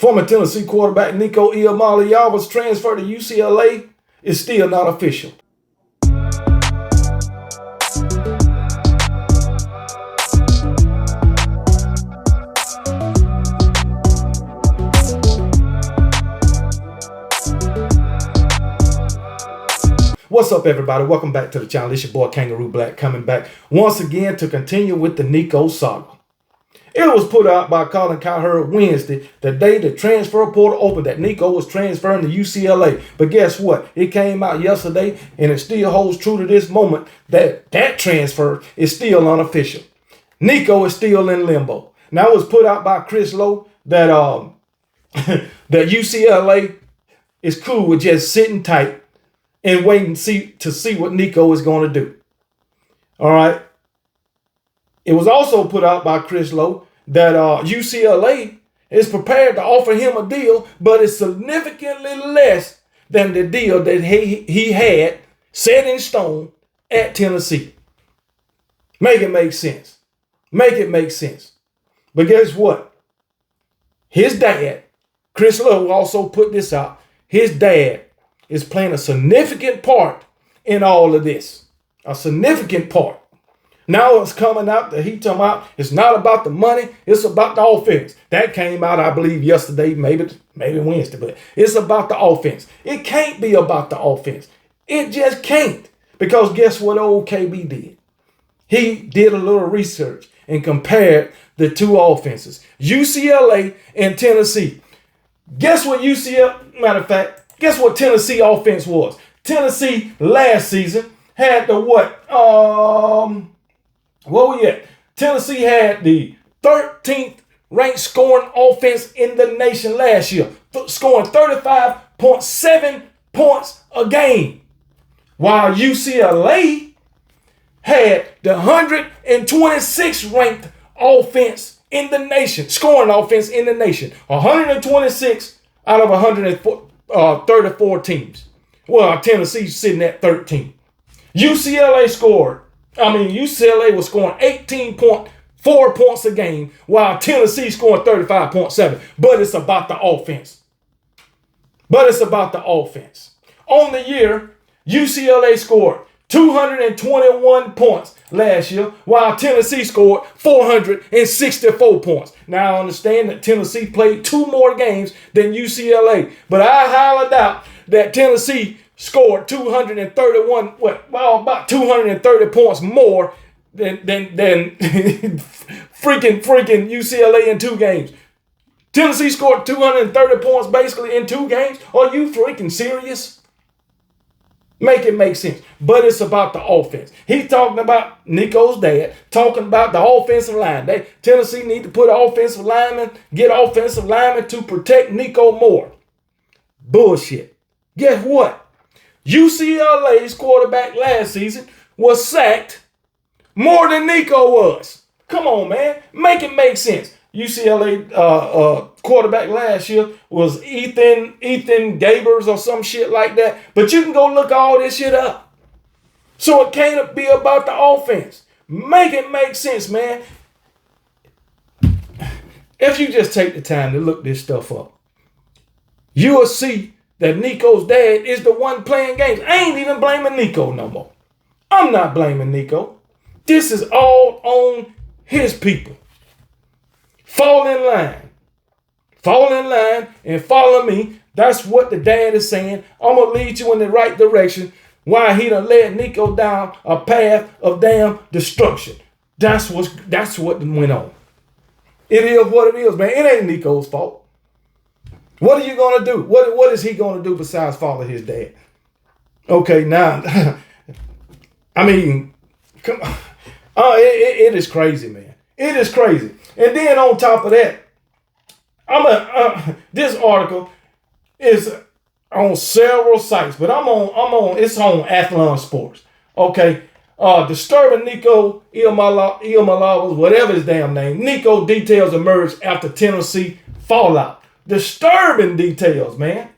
Former Tennessee quarterback Nico and UCLA was transferred to UCLA is still not official. What's up, everybody? Welcome back to the channel. It's your boy Kangaroo Black coming back once again to continue with the Nico saga. It was put out by Colin Cowherd Wednesday, the day the transfer portal opened, that Nico was transferring to UCLA. But guess what? It came out yesterday, and it still holds true to this moment that that transfer is still unofficial. Nico is still in limbo. Now, it was put out by Chris Lowe that that UCLA is cool with just sitting tight and waiting to see what Nico is going to do. All right. It was also put out by Chris Lowe that UCLA is prepared to offer him a deal, but it's significantly less than the deal that he had set in stone at Tennessee. Make it make sense. Make it make sense. But guess what? His dad, Chris Lowe, also put this out. His dad is playing a significant part in all of this. A significant part. Now it's coming out that he talking about it's not about the money, it's about the offense. That came out, I believe, yesterday, maybe Wednesday, but it's about the offense. It can't be about the offense. It just can't. Because guess what old KB did? He did a little research and compared the two offenses, UCLA and Tennessee. Guess what matter of fact, guess what Tennessee offense was? Tennessee last season had the what we at? Tennessee had the 13th ranked scoring offense in the nation last year, scoring 35.7 points a game, while UCLA had the 126th ranked offense in the nation, scoring offense in the nation, 126 out of 134 teams. Well, Tennessee's sitting at 13. UCLA was scoring 18.4 points a game, while Tennessee scoring 35.7. But it's about the offense. On the year, UCLA scored 221 points last year, while Tennessee scored 464 points. Now, I understand that Tennessee played 2 more games than UCLA, but I highly doubt that Tennessee scored 231, about 230 points more than freaking UCLA in 2 games. Tennessee scored 230 points basically in 2 games. Are you freaking serious? Make it make sense. But it's about the offense. He's talking about Nico's dad, talking about the offensive line. Tennessee need to get offensive linemen to protect Nico more. Bullshit. Guess what? UCLA's quarterback last season was sacked more than Nico was. Come on, man. Make it make sense. UCLA quarterback last year was Ethan Gabers or some shit like that. But you can go look all this shit up. So it can't be about the offense. Make it make sense, man. If you just take the time to look this stuff up, you will see that Nico's dad is the one playing games. I ain't even blaming Nico no more. I'm not blaming Nico. This is all on his people. Fall in line and follow me. That's what the dad is saying. I'm going to lead you in the right direction. Why he done led Nico down a path of damn destruction. That's what went on. It is what it is, man. It ain't Nico's fault. What are you going to do? What is he going to do besides follow his dad? Okay, now, I mean, come on. It is crazy, man. It is crazy. And then on top of that, this article is on several sites, but it's on Athlon Sports. Okay. Disturbing Nico Iamaleava, whatever his damn name. Nico details emerged after Tennessee fallout. Disturbing details, man.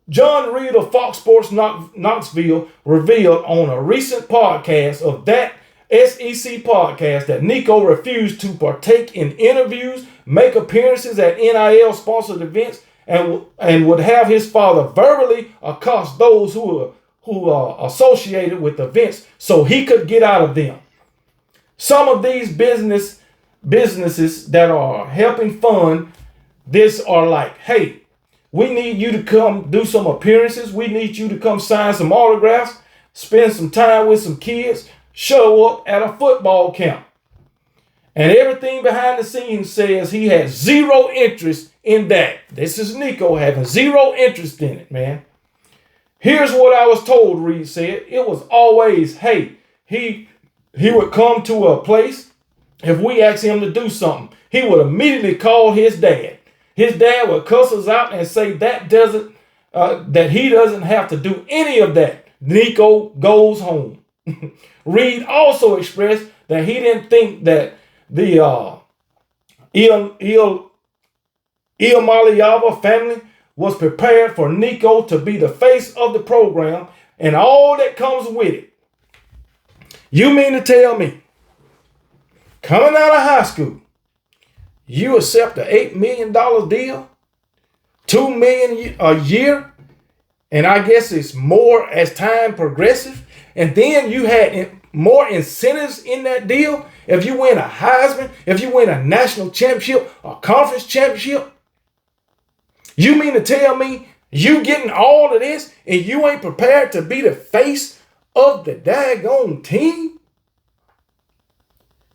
John Reed of Fox Sports Knoxville revealed on a recent podcast of that SEC podcast that Nico refused to partake in interviews, make appearances at NIL-sponsored events, and would have his father verbally accost those who are associated with events so he could get out of them. Some of these businesses that are helping fund this are like, hey, we need you to come do some appearances. We need you to come sign some autographs, spend some time with some kids, show up at a football camp. And everything behind the scenes says he has zero interest in that. This is Nico having zero interest in it, man. Here's what I was told, Reed said. It was always, hey, he would come to a place. If we asked him to do something, he would immediately call his dad. His dad would cuss us out and say that he doesn't have to do any of that. Nico goes home. Reed also expressed that he didn't think that the Ilmaliava family was prepared for Nico to be the face of the program and all that comes with it. You mean to tell me, coming out of high school, you accept an $8 million deal, $2 million a year, and I guess it's more as time progresses, and then you had more incentives in that deal if you win a Heisman, if you win a national championship, a conference championship. You mean to tell me you getting all of this and you ain't prepared to be the face of the daggone team?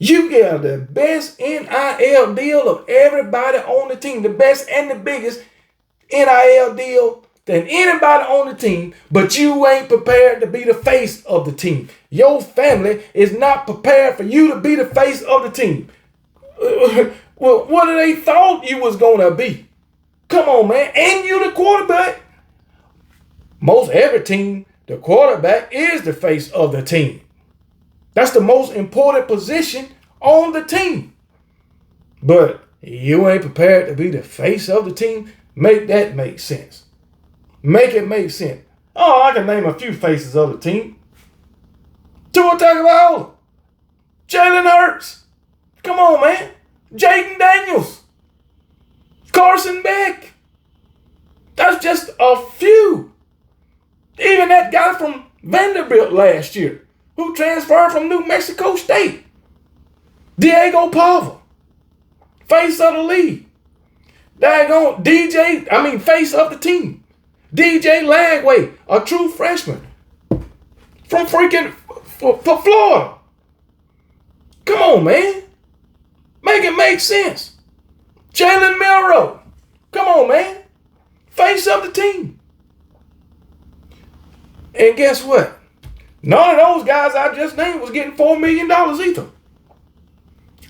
You get the best NIL deal of everybody on the team, the best and the biggest NIL deal than anybody on the team, but you ain't prepared to be the face of the team. Your family is not prepared for you to be the face of the team. Well, what did they thought you was going to be? Come on, man. And you the quarterback. Most every team, the quarterback is the face of the team. That's the most important position on the team. But you ain't prepared to be the face of the team. Make that make sense. Make it make sense. Oh, I can name a few faces of the team. Tua Tagovailoa, Jalen Hurts. Come on, man. Jaden Daniels, Carson Beck. That's just a few. Even that guy from Vanderbilt last year who transferred from New Mexico State. Diego Pava, face of the league. Daggone face of the team. DJ Lagway, a true freshman from freaking for Florida. Come on, man. Make it make sense. Jalen Milroe. Come on, man. Face of the team. And guess what? None of those guys I just named was getting $4 million either.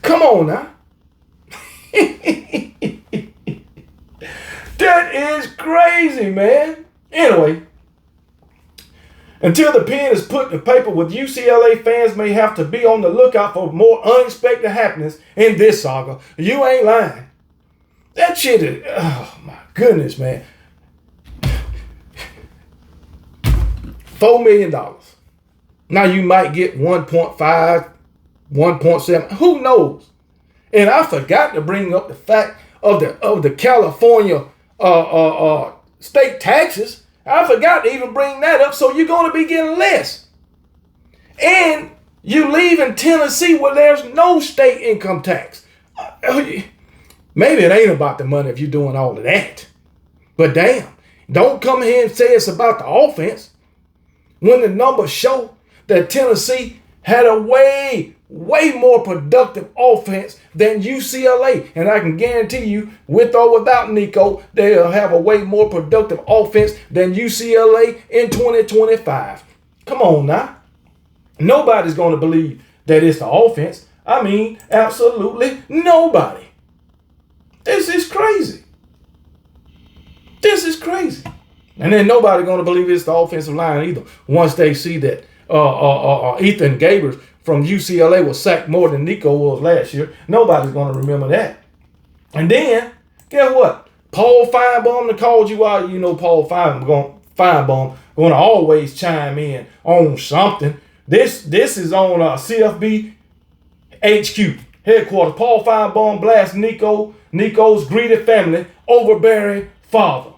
Come on now. That is crazy, man. Anyway, until the pen is put to paper with UCLA, fans may have to be on the lookout for more unexpected happenings in this saga. You ain't lying. That shit is, oh my goodness, man. $4 million. Now you might get 1.5, 1.7, who knows? And I forgot to bring up the fact of the California state taxes. I forgot to even bring that up. So you're going to be getting less. And you leave in Tennessee where there's no state income tax. Maybe it ain't about the money if you're doing all of that. But damn, don't come here and say it's about the offense when the numbers show that Tennessee had a way more productive offense than UCLA. And I can guarantee you, with or without Nico, they'll have a way more productive offense than UCLA in 2025. Come on now. Nobody's going to believe that it's the offense. I mean, absolutely nobody. This is crazy. This is crazy. And then nobody's going to believe it's the offensive line either once they see that Ethan Gabers from UCLA was sacked more than Nico was last year. Nobody's going to remember that. And then, guess what? Paul Feinbaum that called you out. You know Paul Feinbaum going to always chime in on something. This is on CFB HQ headquarters. Paul Finebaum blasts Nico's greedy family, overbearing father.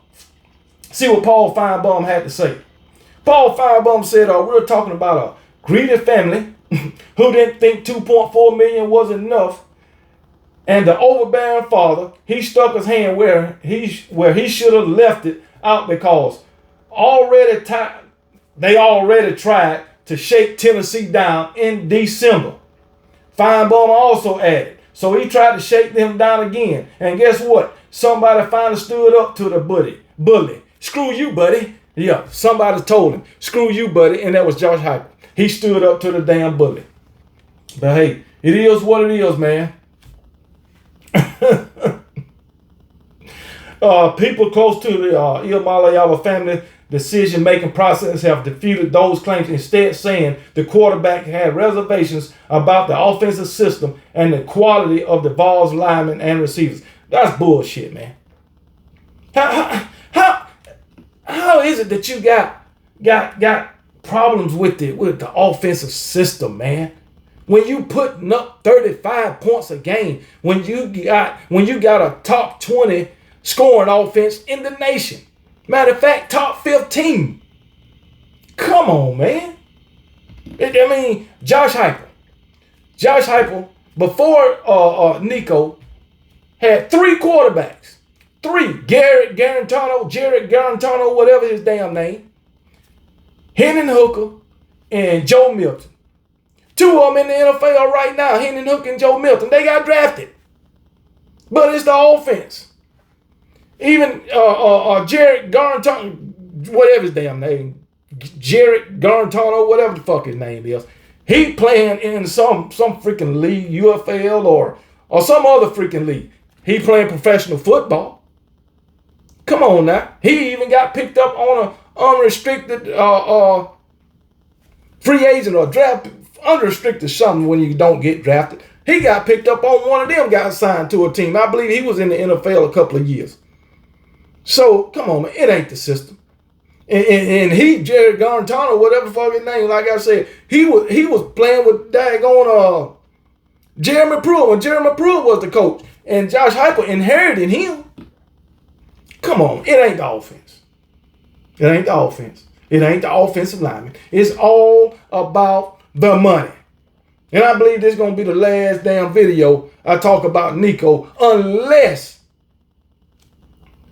See what Paul Finebaum had to say. Paul Finebaum said, we're talking about a greedy family who didn't think 2.4 million was enough. And the overbearing father, he stuck his hand where he should have left it out because they already tried to shake Tennessee down in December. Finebaum also added, so he tried to shake them down again. And guess what? Somebody finally stood up to the bully. Screw you, buddy. Yeah, somebody told him, screw you, buddy. And that was Josh Heupel. He stood up to the damn bully. But hey, it is what it is, man. People close to the UCLA family decision-making process have defeated those claims, instead saying the quarterback had reservations about the offensive system and the quality of the Vols linemen and receivers. That's bullshit, man. How is it that you got problems with the offensive system, man? When you putting up 35 points a game, when you got a top 20 scoring offense in the nation. Matter of fact, top 15. Come on, man. I mean, Josh Heupel, before Nico, had 3 quarterbacks. 3. Jared Garantano, whatever his damn name. Hendon Hooker and Joe Milton. 2 of them in the NFL right now, Hendon Hooker and Joe Milton. They got drafted. But it's the offense. Even Jared Garantano, whatever his damn name, Jared Garantano, whatever the fuck his name is, he playing in some freaking league, UFL or some other freaking league. He playing professional football. Come on now. He even got picked up on an unrestricted free agent or draft, unrestricted something when you don't get drafted. He got picked up on one of them guys signed to a team. I believe he was in the NFL a couple of years. So, come on, man. It ain't the system. And he, Jared Garantano, whatever the fuck his name, like I said, he was playing with daggone Jeremy Pruitt when Jeremy Pruitt was the coach. And Josh Heupel inherited him. Come on. It ain't the offense. It ain't the offense. It ain't the offensive lineman. It's all about the money. And I believe this is going to be the last damn video I talk about Nico, unless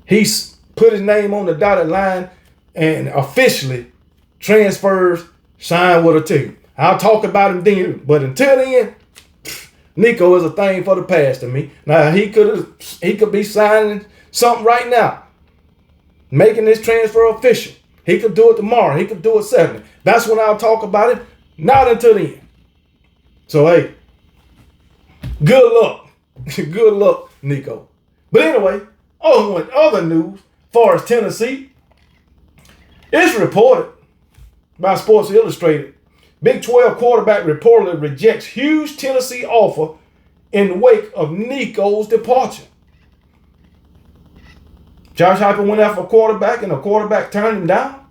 he's put his name on the dotted line and officially transfers, sign with a team. I'll talk about him then. But until then, Nico is a thing for the past to me. Now, he could be signing something right now, making this transfer official. He could do it tomorrow. He could do it Saturday. That's when I'll talk about it. Not until then. So, hey, good luck. Good luck, Nico. But anyway, other news, as far as Tennessee, it's reported by Sports Illustrated, Big 12 quarterback reportedly rejects huge Tennessee offer in wake of Nico's departure. Josh Heupel went after a quarterback and a quarterback turned him down.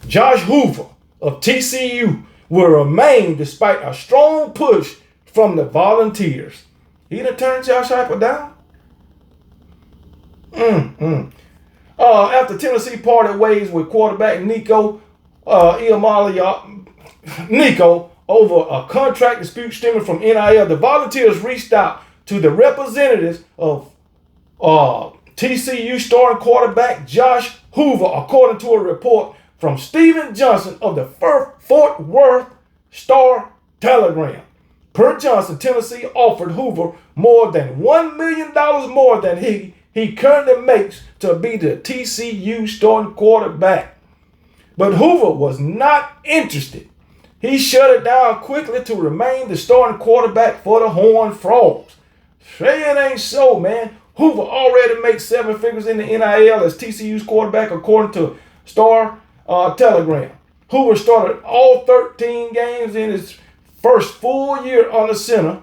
Josh Hoover of TCU will remain despite a strong push from the Volunteers. He done turned Josh Heupel down? After Tennessee parted ways with quarterback Nico over a contract dispute stemming from NIL, the Volunteers reached out to the representatives of TCU starting quarterback Josh Hoover, according to a report from Stephen Johnson of the Fort Worth Star-Telegram. Per Johnson, Tennessee offered Hoover more than $1 million more than he currently makes to be the TCU starting quarterback. But Hoover was not interested. He shut it down quickly to remain the starting quarterback for the Horned Frogs. Say it ain't so, man. Hoover already makes 7 figures in the NIL as TCU's quarterback, according to Star-Telegram. Hoover started all 13 games in his first full year on the center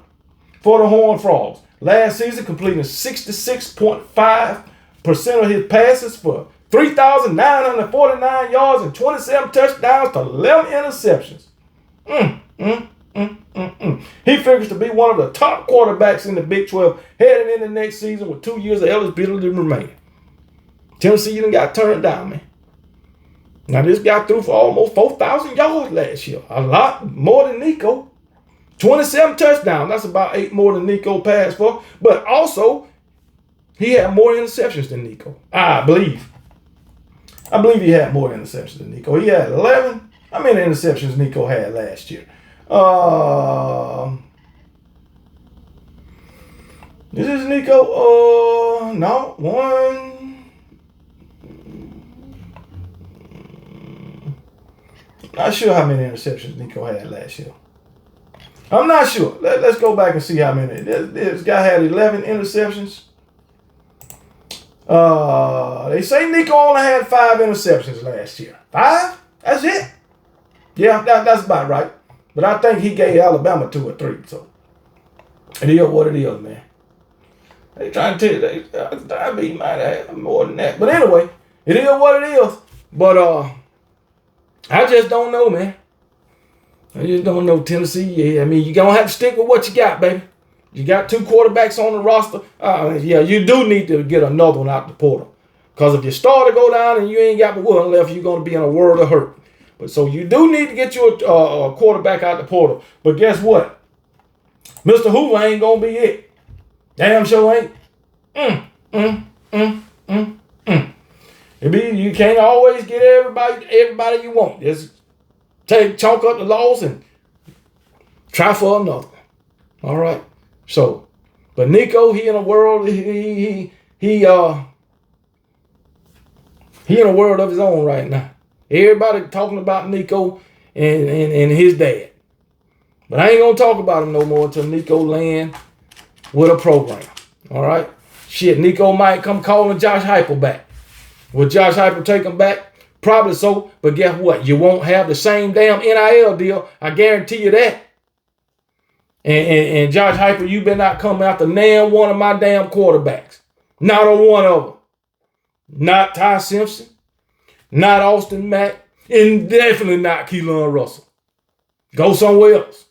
for the Horned Frogs. Last season, completing 66.5% of his passes for 3,949 yards and 27 touchdowns to 11 interceptions. He figures to be one of the top quarterbacks in the Big 12 heading into next season with 2 years of eligibility remaining. Tennessee, you done got turned down, man. Now, this guy threw for almost 4,000 yards last year. A lot more than Nico. 27 touchdowns. That's about 8 more than Nico passed for. But also, he had more interceptions than Nico. I believe he had more interceptions than Nico. He had 11. How many interceptions Nico had last year? This is Nico. No, one. Not sure how many interceptions Nico had last year. I'm not sure. Let's go back and see how many. This guy had 11 interceptions. They say Nico only had 5 interceptions last year. 5? That's it? Yeah, that's about right. But I think he gave Alabama 2 or 3. So it is what it is, man. They trying to tell you he might have more than that. But anyway, it is what it is. But I just don't know, man. I just don't know Tennessee. Yeah, I mean, you're going to have to stick with what you got, baby. You got 2 quarterbacks on the roster. Yeah, you do need to get another one out the portal. Because if you start to go down and you ain't got but one left, you're going to be in a world of hurt. But so you do need to get you a quarterback out the portal. But guess what? Mr. Hoover ain't going to be it. Damn sure ain't. You can't always get everybody you want. Just chalk up the loss and try for another one. All right. So, but Nico, he in a world, he in a world of his own right now. Everybody talking about Nico and his dad. But I ain't gonna talk about him no more until Nico land with a program. All right. Shit, Nico might come calling Josh Heupel back. Will Josh Heupel take him back? Probably so. But guess what? You won't have the same damn NIL deal. I guarantee you that. And Josh Heupel, you better not come after damn one of my damn quarterbacks. Not on one of them. Not Ty Simpson. Not Austin Mack. And definitely not Keelan Russell. Go somewhere else.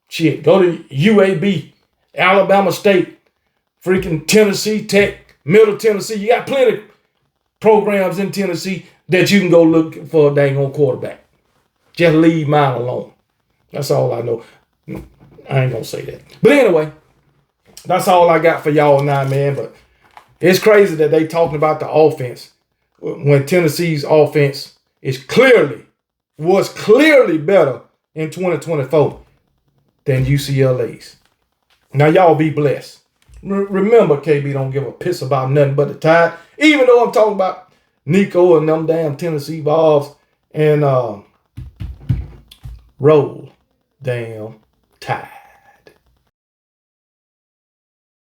Shit, go to UAB, Alabama State, freaking Tennessee Tech, Middle Tennessee. You got plenty of programs in Tennessee that you can go look for a dang old quarterback. Just leave mine alone. That's all I know. I ain't gonna say that. But anyway, that's all I got for y'all now, man. But it's crazy that they talking about the offense when Tennessee's offense was clearly better in 2024 than UCLA's. Now y'all be blessed. Remember, KB don't give a piss about nothing but the Tide. Even though I'm talking about Nico and them damn Tennessee Vols and roll damn Tide.